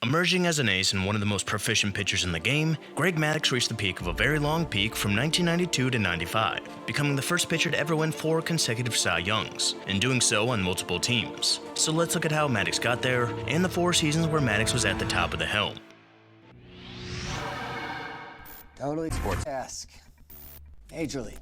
Emerging as an ace and one of the most proficient pitchers in the game, Greg Maddux reached the peak of a very long peak from 1992 to 95, becoming the first pitcher to ever win 4 consecutive Cy Youngs, and doing so on multiple teams. So let's look at how Maddox got there, and the 4 seasons where Maddox was at the top of the helm. Totally sports-esque. Major League.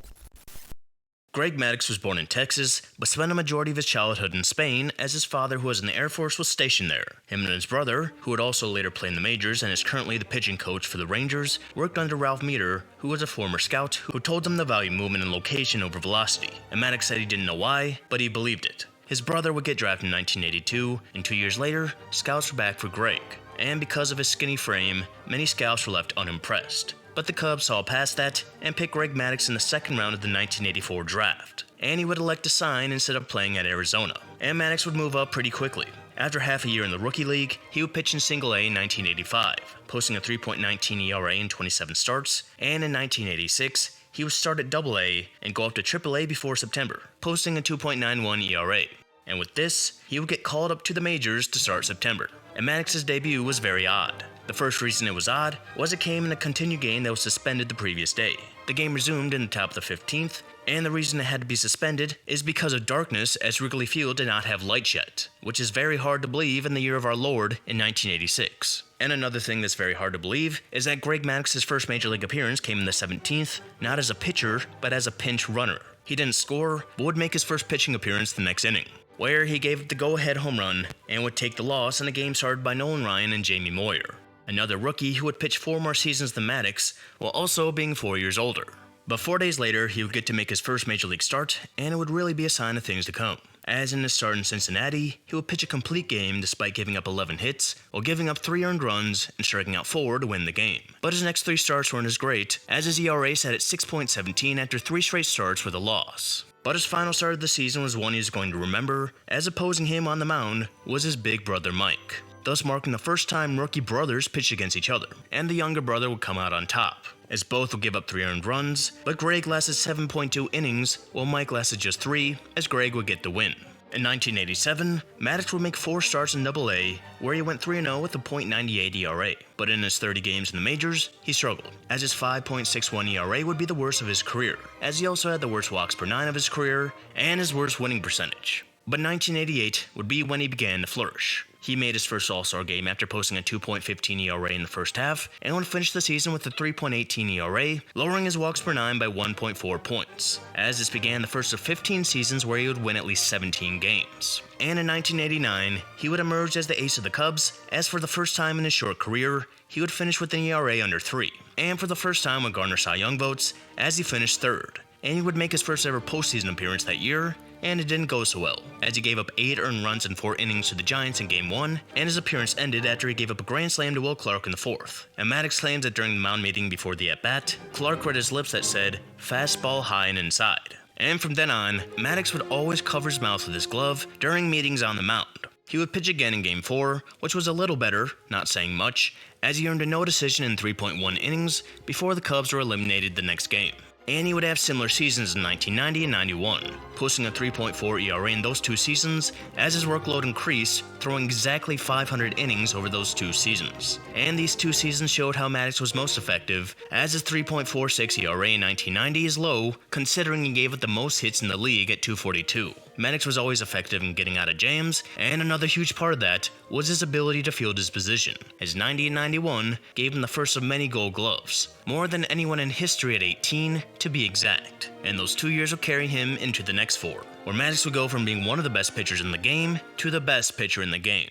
Greg Maddux was born in Texas, but spent a majority of his childhood in Spain as his father, who was in the Air Force, was stationed there. Him and his brother, who would also later play in the majors and is currently the pitching coach for the Rangers, worked under Ralph Meter, who was a former scout who told them to value movement and location over velocity, and Maddux said he didn't know why, but he believed it. His brother would get drafted in 1982, and 2 years later, scouts were back for Greg, and because of his skinny frame, many scouts were left unimpressed. But the Cubs saw past that and picked Greg Maddux in the second round of the 1984 draft, and he would elect to sign instead of playing at Arizona, and Maddox would move up pretty quickly. After half a year in the rookie league, he would pitch in Single-A in 1985, posting a 3.19 ERA in 27 starts, and in 1986, he would start at Double-A and go up to Triple-A before September, posting a 2.91 ERA. And with this, he would get called up to the majors to start September, and Maddox's debut was very odd. The first reason it was odd was it came in a continued game that was suspended the previous day. The game resumed in the top of the 15th, and the reason it had to be suspended is because of darkness, as Wrigley Field did not have lights yet, which is very hard to believe in the year of our Lord in 1986. And another thing that's very hard to believe is that Greg Maddux's first major league appearance came in the 17th, not as a pitcher, but as a pinch runner. He didn't score, but would make his first pitching appearance the next inning, where he gave up the go-ahead home run and would take the loss in a game started by Nolan Ryan and Jamie Moyer, another rookie who would pitch 4 more seasons than Maddox, while also being 4 years older. But 4 days later, he would get to make his first major league start, and it would really be a sign of things to come. As in his start in Cincinnati, he would pitch a complete game despite giving up 11 hits, while giving up 3 earned runs and striking out 4 to win the game. But his next 3 starts weren't as great, as his ERA sat at 6.17 after 3 straight starts with a loss. But his final start of the season was one he was going to remember, as opposing him on the mound was his big brother Mike, thus marking the first time rookie brothers pitched against each other, and the younger brother would come out on top, as both would give up 3 earned runs, but Greg lasted 7.2 innings, while Mike lasted just 3, as Greg would get the win. In 1987, Maddox would make 4 starts in Double-A, where he went 3-0 with a .98 ERA, but in his 30 games in the majors, he struggled, as his 5.61 ERA would be the worst of his career, as he also had the worst walks per 9 of his career, and his worst winning percentage. But 1988 would be when he began to flourish. He made his first All-Star game after posting a 2.15 ERA in the first half, and would finish the season with a 3.18 ERA, lowering his walks per 9 by 1.4 points, as this began the first of 15 seasons where he would win at least 17 games. And in 1989, he would emerge as the ace of the Cubs, as for the first time in his short career, he would finish with an ERA under 3, and for the first time would garner Cy Young votes, as he finished 3rd. And he would make his first ever postseason appearance that year, and it didn't go so well, as he gave up 8 earned runs in 4 innings to the Giants in Game 1, and his appearance ended after he gave up a grand slam to Will Clark in the 4th. And Maddox claims that during the mound meeting before the at-bat, Clark read his lips that said, "fastball high and inside." And from then on, Maddox would always cover his mouth with his glove during meetings on the mound. He would pitch again in Game 4, which was a little better, not saying much, as he earned a no decision in 3.1 innings before the Cubs were eliminated the next game. And he would have similar seasons in 1990 and 91, posting a 3.4 ERA in those 2 seasons as his workload increased, throwing exactly 500 innings over those 2 seasons. And these 2 seasons showed how Maddox was most effective, as his 3.46 ERA in 1990 is low, considering he gave it the most hits in the league at 242. Maddox was always effective in getting out of jams, and another huge part of that was his ability to field his position, as 90 and 91 gave him the first of many gold gloves, more than anyone in history at 18 to be exact, and those 2 years would carry him into the next 4, where Maddox would go from being one of the best pitchers in the game to the best pitcher in the game.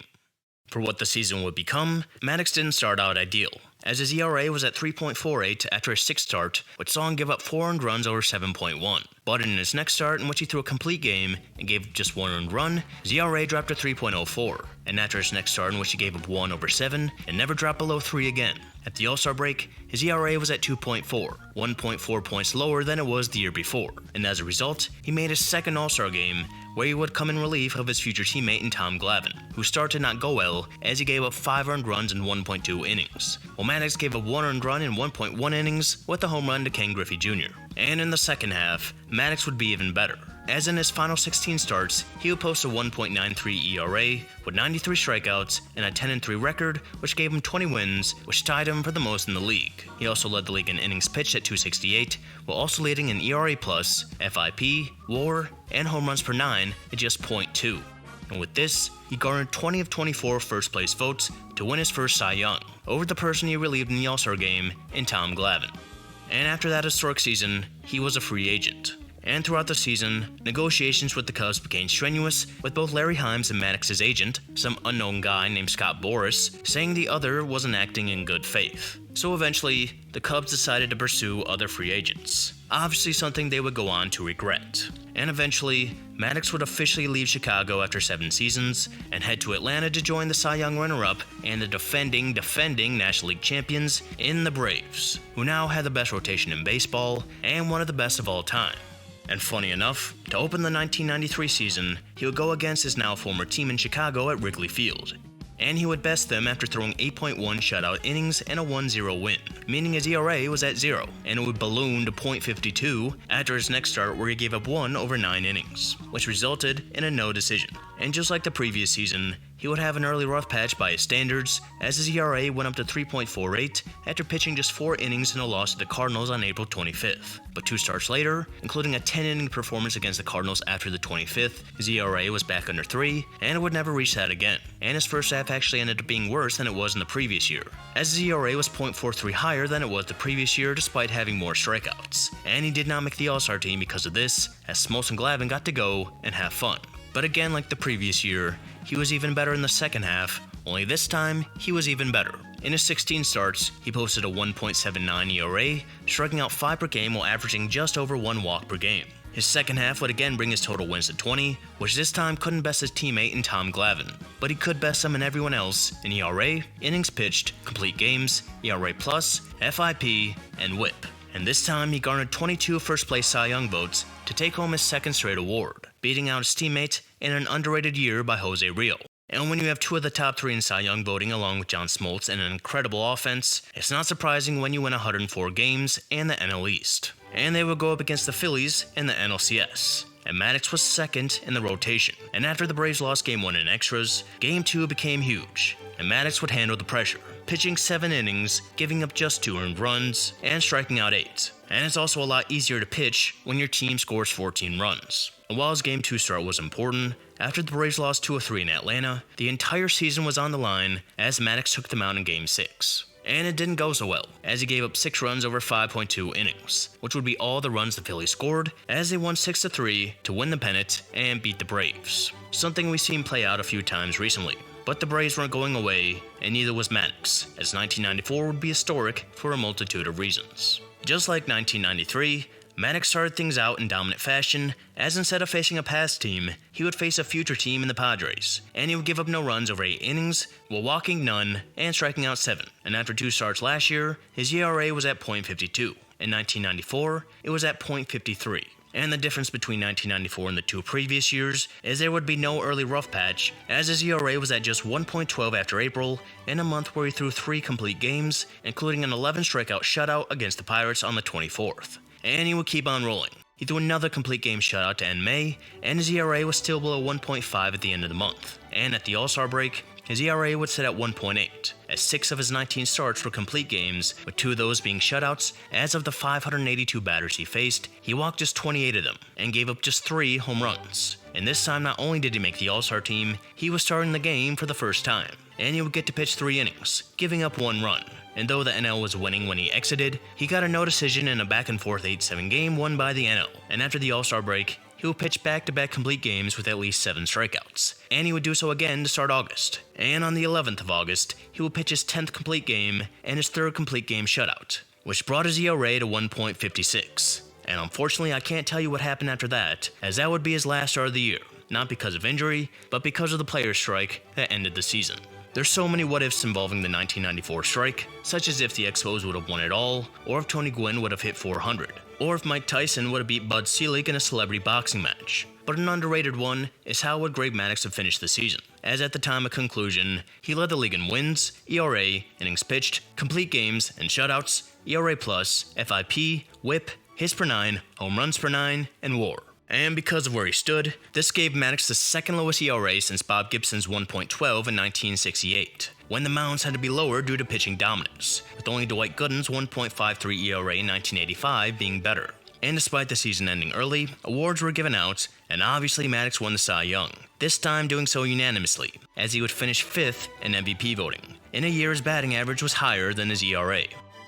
For what the season would become, Maddox didn't start out ideal, as his ERA was at 3.48 after his 6th start, which saw him give up 4 earned runs over 7.1. But in his next start, in which he threw a complete game and gave just 1 earned run, his ERA dropped to 3.04. And after his next start, in which he gave up 1 over 7, and never dropped below 3 again. At the All-Star break, his ERA was at 2.4, 1.4 points lower than it was the year before. And as a result, he made his second All-Star game, where he would come in relief of his future teammate in Tom Glavine, who started not go well as he gave up 5 earned runs in 1.2 innings, while Maddox gave up 1 earned run in 1.1 innings with a home run to Ken Griffey Jr. And in the second half, Maddox would be even better, as in his final 16 starts, he would post a 1.93 ERA with 93 strikeouts and a 10-3 record, which gave him 20 wins, which tied him for the most in the league. He also led the league in innings pitched at 268, while also leading in ERA+, FIP, WAR, and home runs per 9 at just .2. And with this, he garnered 20 of 24 first-place votes to win his first Cy Young, over the person he relieved in the All-Star game in Tom Glavine. And after that historic season, he was a free agent. And throughout the season, negotiations with the Cubs became strenuous, with both Larry Himes and Maddox's agent, some unknown guy named Scott Boras, saying the other wasn't acting in good faith. So eventually, the Cubs decided to pursue other free agents, obviously something they would go on to regret. And eventually, Maddox would officially leave Chicago after 7 seasons and head to Atlanta to join the Cy Young runner-up and the defending National League champions in the Braves, who now had the best rotation in baseball and one of the best of all time. And funny enough, to open the 1993 season, he would go against his now former team in Chicago at Wrigley Field. And he would best them after throwing 8.1 shutout innings and a 1-0 win, meaning his ERA was at 0, and it would balloon to .52 after his next start where he gave up 1 over 9 innings, which resulted in a no decision. And just like the previous season, he would have an early rough patch by his standards, as his ERA went up to 3.48 after pitching just 4 innings in a loss to the Cardinals on April 25th. But 2 starts later, including a 10-inning performance against the Cardinals after the 25th, his ERA was back under 3, and it would never reach that again. And his first half actually ended up being worse than it was in the previous year, as his ERA was .43 higher than it was the previous year despite having more strikeouts. And he did not make the All-Star team because of this, as Smoltz and Glavine got to go and have fun. But again, like the previous year, he was even better in the second half, only this time, he was even better. In his 16 starts, he posted a 1.79 ERA, striking out 5 per game while averaging just over 1 walk per game. His second half would again bring his total wins to 20, which this time couldn't best his teammate in Tom Glavine, but he could best him and everyone else in ERA, innings pitched, complete games, ERA+, FIP, and WHIP. And this time he garnered 22 first-place Cy Young votes to take home his second straight award, beating out his teammate in an underrated year by Jose Rio. And when you have 2 of the top 3 in Cy Young voting along with John Smoltz and an incredible offense, it's not surprising when you win 104 games and the NL East. And they would go up against the Phillies in the NLCS. And Maddox was second in the rotation. And after the Braves lost Game 1 in extras, Game 2 became huge, and Maddox would handle the pressure, pitching 7 innings, giving up just 2 earned runs, and striking out 8. And it's also a lot easier to pitch when your team scores 14 runs. And while his Game 2 start was important, after the Braves lost 2-3 in Atlanta, the entire season was on the line as Maddox took them out in Game 6. And it didn't go so well, as he gave up 6 runs over 5.2 innings, which would be all the runs the Phillies scored, as they won 6-3 to win the pennant and beat the Braves. Something we've seen play out a few times recently. But the Braves weren't going away, and neither was Maddox, as 1994 would be historic for a multitude of reasons. Just like 1993, Maddox started things out in dominant fashion, as instead of facing a past team, he would face a future team in the Padres, and he would give up no runs over 8 innings, while walking none and striking out 7. And after 2 starts last year, his ERA was at .52. In 1994, it was at .53. And the difference between 1994 and the 2 previous years is there would be no early rough patch, as his ERA was at just 1.12 after April, in a month where he threw 3 complete games, including an 11 strikeout shutout against the Pirates on the 24th. And he would keep on rolling. He threw another complete game shutout to end May, and his ERA was still below 1.5 at the end of the month. And at the All-Star break, his ERA would sit at 1.8, as 6 of his 19 starts were complete games, with 2 of those being shutouts. As of the 582 batters he faced, he walked just 28 of them, and gave up just 3 home runs. And this time not only did he make the All-Star team, he was starting the game for the first time, and he would get to pitch 3 innings, giving up 1 run. And though the NL was winning when he exited, he got a no decision in a back-and-forth 8-7 game won by the NL. And after the All-Star break, he would pitch back-to-back complete games with at least 7 strikeouts. And he would do so again to start August. And on the 11th of August, he would pitch his 10th complete game and his 3rd complete game shutout, which brought his ERA to 1.56. And unfortunately, I can't tell you what happened after that, as that would be his last start of the year. Not because of injury, but because of the players' strike that ended the season. There's so many what-ifs involving the 1994 strike, such as if the Expos would have won it all, or if Tony Gwynn would have hit 400, or if Mike Tyson would have beat Bud Selig in a celebrity boxing match. But an underrated one is how would Greg Maddux have finished the season, as at the time of conclusion, he led the league in wins, ERA, innings pitched, complete games, and shutouts, ERA+, FIP, WHIP, hits per 9, home runs per 9, and WAR. And because of where he stood, this gave Maddox the second lowest ERA since Bob Gibson's 1.12 in 1968, when the mounds had to be lower due to pitching dominance, with only Dwight Gooden's 1.53 ERA in 1985 being better. And despite the season ending early, awards were given out, and obviously Maddox won the Cy Young, this time doing so unanimously, as he would finish 5th in MVP voting, in a year his batting average was higher than his ERA.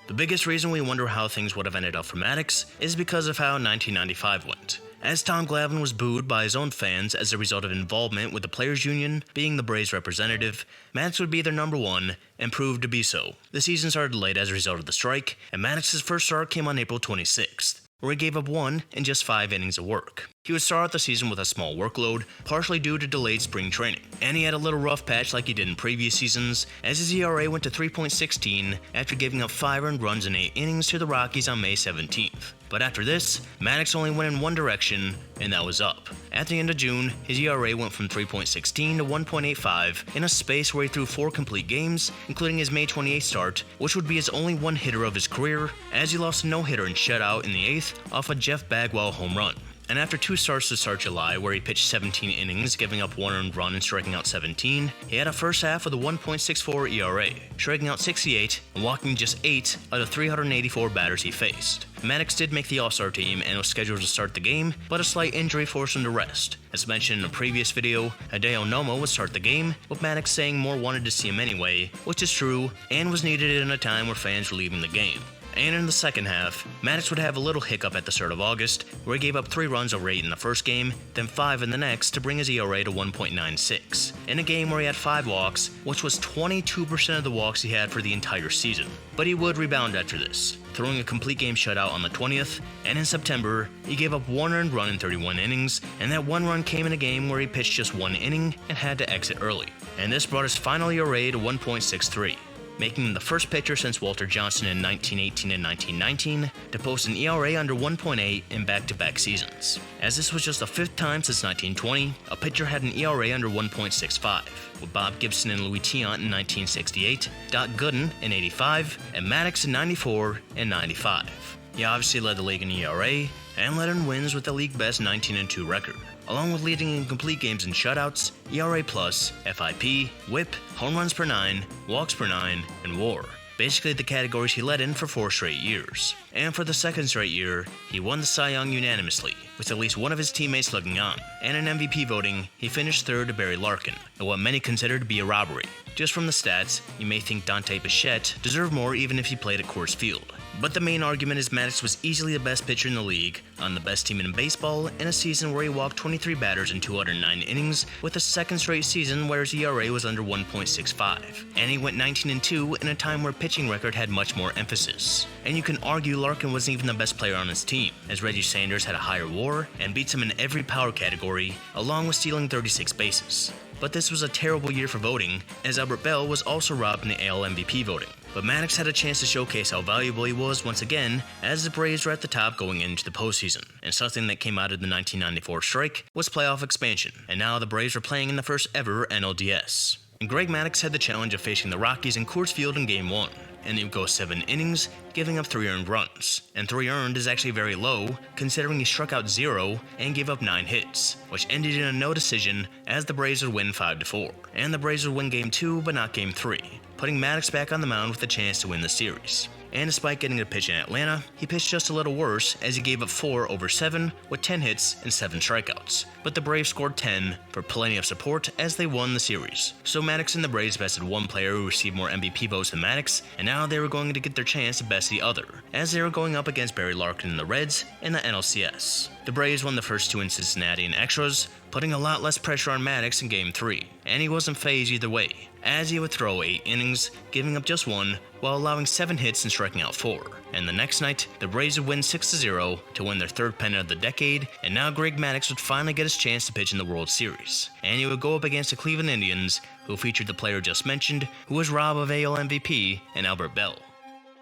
The biggest reason we wonder how things would have ended up for Maddox is because of how 1995 went, as Tom Glavine was booed by his own fans as a result of involvement with the Players Union being the Braves' representative. Maddox would be their number one, and proved to be so. The season started late as a result of the strike, and Maddox's first start came on April 26th, where he gave up 1 in just 5 innings of work. He would start the season with a small workload, partially due to delayed spring training, and he had a little rough patch like he did in previous seasons, as his ERA went to 3.16 after giving up 5 earned runs in 8 innings to the Rockies on May 17th. But after this, Maddox only went in one direction, and that was up. At the end of June, his ERA went from 3.16 to 1.85 in a space where he threw 4 complete games, including his May 28th start, which would be his only one-hitter of his career, as he lost a no-hitter and shutout in the 8th off a Jeff Bagwell home run. And after 2 starts to start July, where he pitched 17 innings, giving up 1 earned run and striking out 17, he had a first half with a 1.64 ERA, striking out 68 and walking just 8 out of 384 batters he faced. Maddox did make the All-Star team and was scheduled to start the game, but a slight injury forced him to rest. As mentioned in a previous video, Hideo Nomo would start the game, with Maddox saying more wanted to see him anyway, which is true, and was needed in a time where fans were leaving the game. And in the second half, Maddox would have a little hiccup at the start of August, where he gave up 3 runs over 8 in the first game, then 5 in the next to bring his ERA to 1.96, in a game where he had 5 walks, which was 22% of the walks he had for the entire season. But he would rebound after this, throwing a complete game shutout on the 20th, and in September, he gave up 1 earned run in 31 innings, and that 1 run came in a game where he pitched just 1 inning and had to exit early. And this brought his final ERA to 1.63. Making him the first pitcher since Walter Johnson in 1918 and 1919 to post an ERA under 1.8 in back-to-back seasons, as this was just the 5th time since 1920 a pitcher had an ERA under 1.65, with Bob Gibson and Louis Tiant in 1968, Doc Gooden in 85, and Maddox in 94 and 95. He obviously led the league in ERA and led in wins with the league-best 19-2 record, along with leading in complete games and shutouts, ERA+, FIP, WHIP, home runs per 9, walks per 9, and WAR. Basically the categories he led in for 4 straight years. And for the second straight year, he won the Cy Young unanimously, with at least one of his teammates looking on. And in MVP voting, he finished 3rd to Barry Larkin, in what many consider to be a robbery. Just from the stats, you may think Dante Bichette deserved more even if he played at Coors Field. But the main argument is Maddox was easily the best pitcher in the league, on the best team in baseball, in a season where he walked 23 batters in 209 innings, with a second straight season where his ERA was under 1.65. And he went 19-2 in a time where pitching record had much more emphasis. And you can argue Larkin wasn't even the best player on his team, as Reggie Sanders had a higher WAR and beats him in every power category, along with stealing 36 bases. But this was a terrible year for voting, as Albert Bell was also robbed in the AL MVP voting. But Maddox had a chance to showcase how valuable he was once again, as the Braves were at the top going into the postseason. And something that came out of the 1994 strike was playoff expansion, and now the Braves were playing in the first ever NLDS. And Greg Maddux had the challenge of facing the Rockies in Coors Field in Game 1, and he would go 7 innings, giving up 3 earned runs. And 3 earned is actually very low, considering he struck out 0 and gave up 9 hits, which ended in a no decision as the Braves would win 5-4. And the Braves would win Game 2 but not Game 3, putting Maddox back on the mound with a chance to win the series. And despite getting to pitch in Atlanta, he pitched just a little worse as he gave up 4 over 7 with 10 hits and 7 strikeouts. But the Braves scored 10 for plenty of support as they won the series. So Maddox and the Braves bested one player who received more MVP votes than Maddox, and now they were going to get their chance to best the other, as they were going up against Barry Larkin and the Reds in the NLCS. The Braves won the first 2 in Cincinnati in extras, putting a lot less pressure on Maddox in Game 3, and he wasn't fazed either way, as he would throw 8 innings, giving up just 1, while allowing 7 hits and striking out 4. And the next night, the Braves would win 6-0 to win their 3rd pennant of the decade, and now Greg Maddux would finally get his chance to pitch in the World Series. And he would go up against the Cleveland Indians, who featured the player just mentioned, who was robbed of AL MVP, and Albert Bell.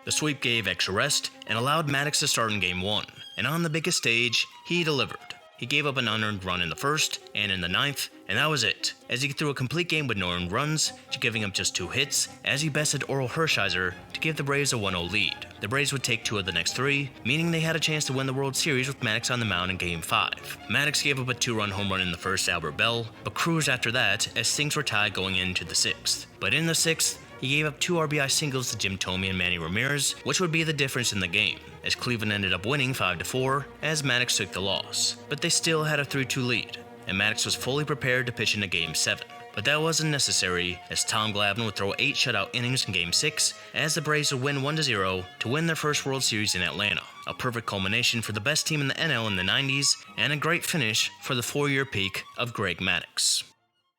The sweep gave extra rest and allowed Maddox to start in Game 1, and on the biggest stage, he delivered. He gave up an unearned run in the first and in the ninth, and that was it, as he threw a complete game with no earned runs, giving up just 2 hits, as he bested Oral Hershiser to give the Braves a 1-0 lead. The Braves would take 2 of the next 3, meaning they had a chance to win the World Series with Maddox on the mound in Game 5. Maddox gave up a 2-run home run in the first to Albert Bell, but cruised after that as things were tied going into the 6th. But in the 6th, he gave up 2 RBI singles to Jim Thome and Manny Ramirez, which would be the difference in the game, as Cleveland ended up winning 5-4 as Maddox took the loss. But they still had a 3-2 lead, and Maddox was fully prepared to pitch into Game 7. But that wasn't necessary, as Tom Glavine would throw 8 shutout innings in Game 6, as the Braves would win 1-0 to win their first World Series in Atlanta. A perfect culmination for the best team in the NL in the 90s, and a great finish for the 4-year peak of Greg Maddux.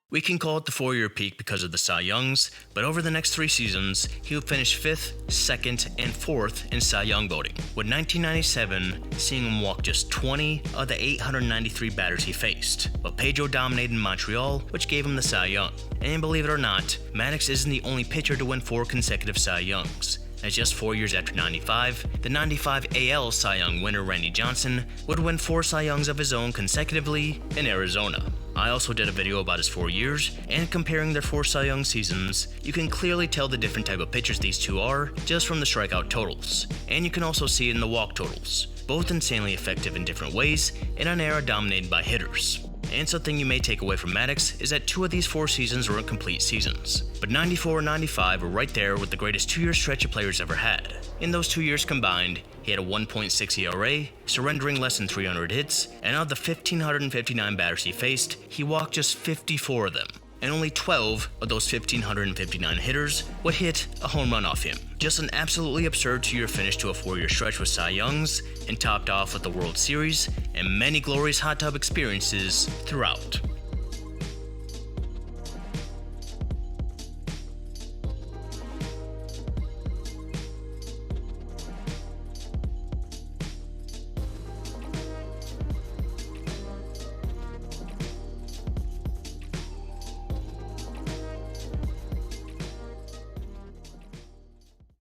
We can call it the 4-year peak because of the Cy Youngs, but over the next 3 seasons, he would finish 5th, 2nd, and 4th in Cy Young voting, with 1997 seeing him walk just 20 of the 893 batters he faced. But Pedro dominated in Montreal, which gave him the Cy Young. And believe it or not, Maddox isn't the only pitcher to win 4 consecutive Cy Youngs, as just 4 years after 95, the 95 AL Cy Young winner Randy Johnson would win 4 Cy Youngs of his own consecutively in Arizona. I also did a video about his 4 years, and comparing their 4 Cy Young seasons, you can clearly tell the different type of pitchers these two are just from the strikeout totals, and you can also see it in the walk totals, both insanely effective in different ways in an era dominated by hitters. And something you may take away from Maddox is that 2 of these 4 seasons were complete seasons, but 94 and 95 were right there with the greatest 2-year stretch a player's ever had. In those 2 years combined, he had a 1.6 ERA, surrendering less than 300 hits, and of the 1,559 batters he faced, he walked just 54 of them, and only 12 of those 1,559 hitters would hit a home run off him. Just an absolutely absurd 2-year finish to a 4-year stretch with Cy Youngs, and topped off with the World Series and many glorious hot tub experiences throughout.